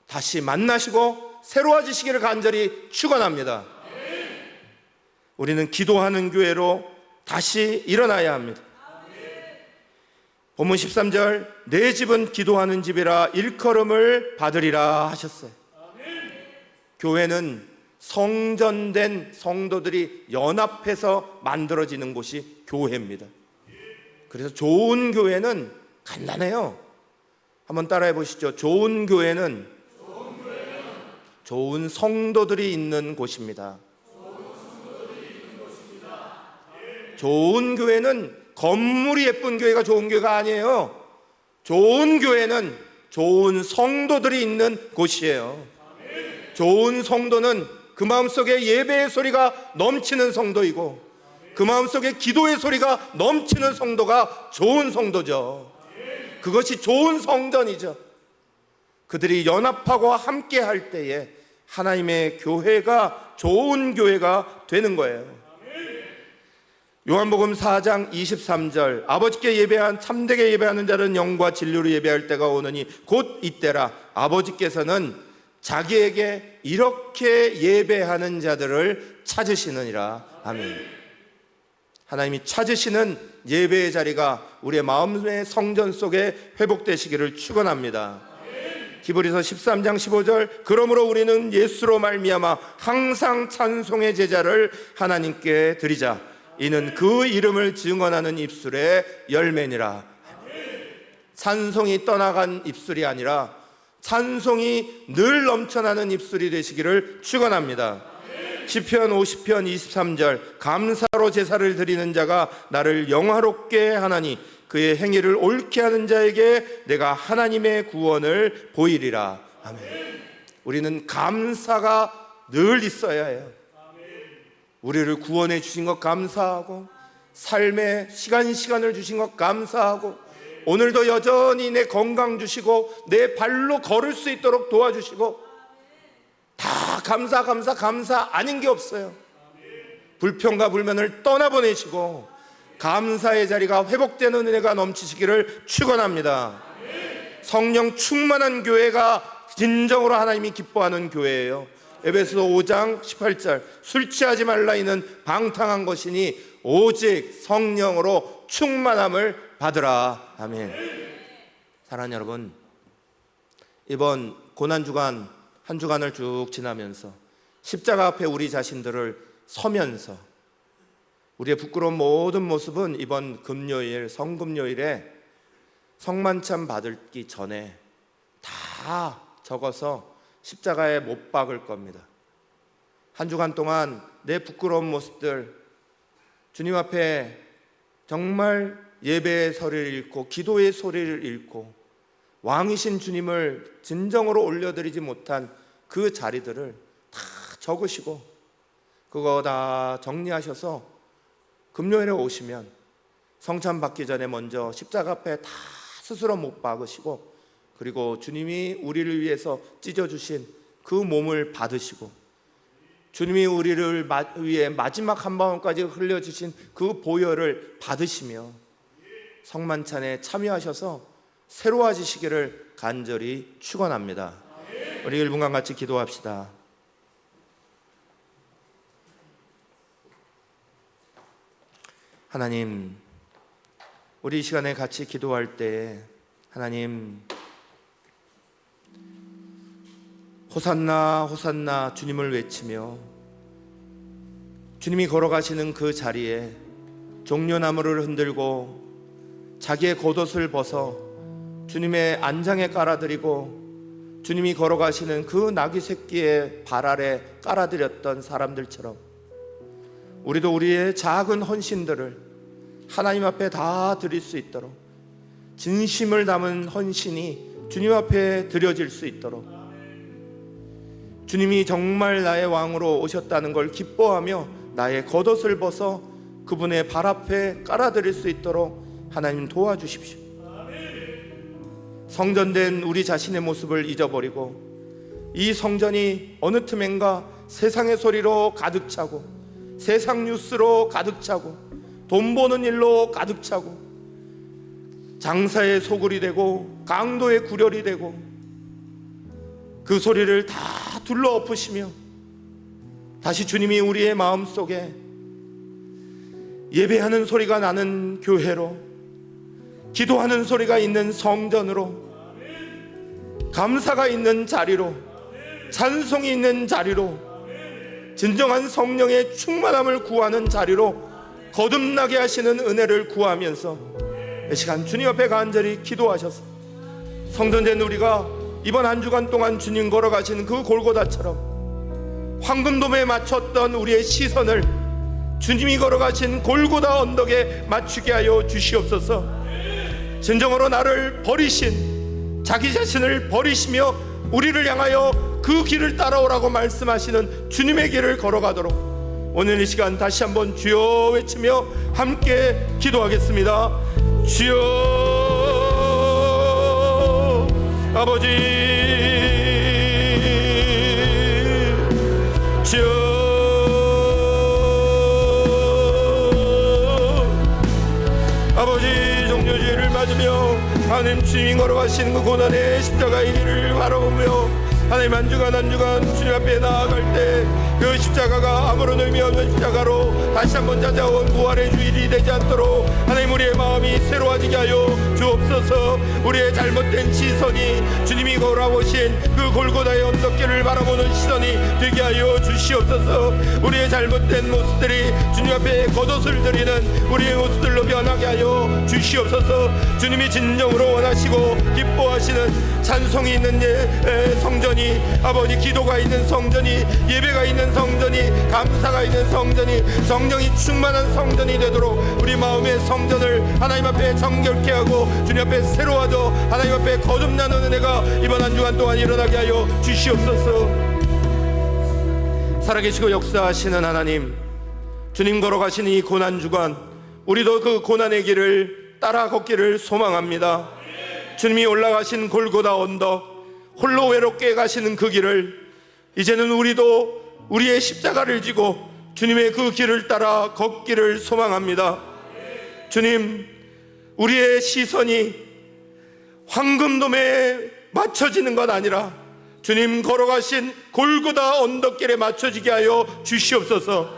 Speaker 2: 다시 만나시고 새로워지시기를 간절히 축원합니다. 우리는 기도하는 교회로 다시 일어나야 합니다. 본문 13절, 내 집은 기도하는 집이라 일컬음을 받으리라 하셨어요. 교회는 성전된 성도들이 연합해서 만들어지는 곳이 교회입니다. 그래서 좋은 교회는 간단해요. 한번 따라해 보시죠. 좋은 교회는 좋은 성도들이 있는 곳입니다. 좋은 교회는 건물이 예쁜 교회가 좋은 교회가 아니에요. 좋은 교회는 좋은 성도들이 있는 곳이에요. 좋은 성도는 그 마음속에 예배의 소리가 넘치는 성도이고, 그 마음속에 기도의 소리가 넘치는 성도가 좋은 성도죠. 그것이 좋은 성전이죠. 그들이 연합하고 함께 할 때에 하나님의 교회가 좋은 교회가 되는 거예요. 요한복음 4장 23절, 아버지께 예배한 참되게 예배하는 자는 영과 진리로 예배할 때가 오느니 곧 이때라. 아버지께서는 자기에게 이렇게 예배하는 자들을 찾으시느니라. 아멘. 하나님이 찾으시는 예배의 자리가 우리의 마음의 성전 속에 회복되시기를 축원합니다. 히브리서 13장 15절, 그러므로 우리는 예수로 말미암아 항상 찬송의 제자를 하나님께 드리자. 이는 그 이름을 증언하는 입술의 열매니라. 찬송이 떠나간 입술이 아니라 찬송이 늘 넘쳐나는 입술이 되시기를 축원합니다. 시편 50편 23절, 감사로 제사를 드리는 자가 나를 영화롭게 하나니 그의 행위를 옳게 하는 자에게 내가 하나님의 구원을 보이리라. 아멘. 우리는 감사가 늘 있어야 해요. 우리를 구원해 주신 것 감사하고, 삶에 시간을 주신 것 감사하고, 오늘도 여전히 내 건강 주시고 내 발로 걸을 수 있도록 도와주시고, 다 감사 아닌 게 없어요. 불평과 불만을 떠나보내시고 감사의 자리가 회복되는 은혜가 넘치시기를 축원합니다. 성령 충만한 교회가 진정으로 하나님이 기뻐하는 교회예요. 에베소서 5장 18절, 술 취하지 말라 이는 방탕한 것이니 오직 성령으로 충만함을 받으라. 아멘. 사랑하는 여러분, 이번 고난주간 한 주간을 쭉 지나면서 십자가 앞에 우리 자신들을 서면서 우리의 부끄러운 모든 모습은 이번 금요일, 성금요일에 성만찬 받기 전에 다 적어서 십자가에 못 박을 겁니다. 한 주간 동안 내 부끄러운 모습들, 주님 앞에 정말 예배의 소리를 읽고 기도의 소리를 읽고 왕이신 주님을 진정으로 올려드리지 못한 그 자리들을 다 적으시고 그거 다 정리하셔서 금요일에 오시면 성찬 받기 전에 먼저 십자가 앞에 다 스스로 못 박으시고, 그리고 주님이 우리를 위해서 찢어주신 그 몸을 받으시고, 주님이 우리를 위해 마지막 한 방울까지 흘려주신 그 보혈을 받으시며 성만찬에 참여하셔서 새로워지시기를 간절히 축원합니다. 우리 1분간 같이 기도합시다. 하나님, 우리 이 시간에 같이 기도할 때 하나님, 호산나 호산나 주님을 외치며 주님이 걸어가시는 그 자리에 종려나무를 흔들고 자기의 겉옷을 벗어 주님의 안장에 깔아드리고 주님이 걸어가시는 그 나귀 새끼의 발 아래 깔아드렸던 사람들처럼 우리도 우리의 작은 헌신들을 하나님 앞에 다 드릴 수 있도록, 진심을 담은 헌신이 주님 앞에 드려질 수 있도록, 주님이 정말 나의 왕으로 오셨다는 걸 기뻐하며 나의 겉옷을 벗어 그분의 발 앞에 깔아드릴 수 있도록 하나님 도와주십시오. 성전된 우리 자신의 모습을 잊어버리고 이 성전이 어느 틈엔가 세상의 소리로 가득 차고 세상 뉴스로 가득 차고 돈 버는 일로 가득 차고 장사의 소굴이 되고 강도의 구렬이 되고 그 소리를 다 둘러엎으시며 다시 주님이 우리의 마음속에 예배하는 소리가 나는 교회로, 기도하는 소리가 있는 성전으로, 감사가 있는 자리로, 찬송이 있는 자리로, 진정한 성령의 충만함을 구하는 자리로 거듭나게 하시는 은혜를 구하면서 이 시간 주님 앞에 간절히 기도하셔서 성전된 우리가 이번 한 주간 동안 주님 걸어가신 그 골고다처럼 황금돔에 맞췄던 우리의 시선을 주님이 걸어가신 골고다 언덕에 맞추게 하여 주시옵소서. 진정으로 나를 버리신, 자기 자신을 버리시며 우리를 향하여 그 길을 따라오라고 말씀하시는 주님의 길을 걸어가도록 오늘 이 시간 다시 한번 주여 외치며 함께 기도하겠습니다. 주여 아버지, 주여 아버지, 종려주의를 맞으며 하나님 주님 걸어가시는 그 고난의 십자가의 길을 바라보며 하나님 한 주간 한 주간 주님 앞에 나아갈 때 그 십자가가 아무런 의미 없는 십자가로 다시 한번 찾아온 부활의 주일이 되지 않도록 하나님 우리의 마음이 새로워지게 하여 주옵소서. 우리의 잘못된 시선이 주님이 걸어오신 그 골고다의 언덕길을 바라보는 시선이 되게 하여 주시옵소서. 우리의 잘못된 모습들이 주님 앞에 겉옷을 드리는 우리의 모습들로 변하게 하여 주시옵소서. 주님이 진정으로 원하시고 기뻐하시는 찬송이 있는 성전이, 아버지 기도가 있는 성전이, 예배가 있는 성전이, 감사가 있는 성전이, 성령이 충만한 성전이 되도록 우리 마음의 성전을 하나님 앞에 정결케 하고 주님 앞에 새로워져 하나님 앞에 거듭나는 은혜가 이번 한 주간 동안 일어나게 하여 주시옵소서. 살아계시고 역사하시는 하나님, 주님 걸어가시는 이 고난주간 우리도 그 고난의 길을 따라 걷기를 소망합니다. 주님이 올라가신 골고다 언덕, 홀로 외롭게 가시는 그 길을 이제는 우리도 우리의 십자가를 지고 주님의 그 길을 따라 걷기를 소망합니다. 주님, 우리의 시선이 황금돔에 맞춰지는 것 아니라 주님 걸어가신 골고다 언덕길에 맞춰지게 하여 주시옵소서.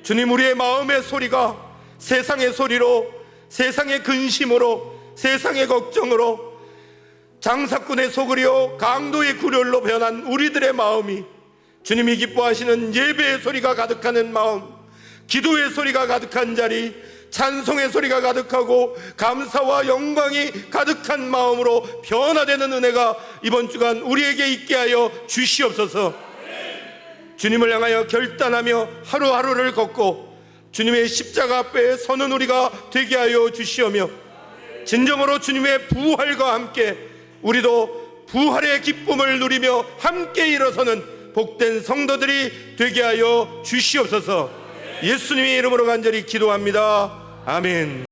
Speaker 2: 주님, 우리의 마음의 소리가 세상의 소리로, 세상의 근심으로, 세상의 걱정으로, 장사꾼의 소굴이요 강도의 구렬로 변한 우리들의 마음이 주님이 기뻐하시는 예배의 소리가 가득하는 마음, 기도의 소리가 가득한 자리, 찬송의 소리가 가득하고 감사와 영광이 가득한 마음으로 변화되는 은혜가 이번 주간 우리에게 있게 하여 주시옵소서. 주님을 향하여 결단하며 하루하루를 걷고 주님의 십자가 앞에 서는 우리가 되게 하여 주시오며 진정으로 주님의 부활과 함께 우리도 부활의 기쁨을 누리며 함께 일어서는 복된 성도들이 되게 하여 주시옵소서. 예수님의 이름으로 간절히 기도합니다. 아멘.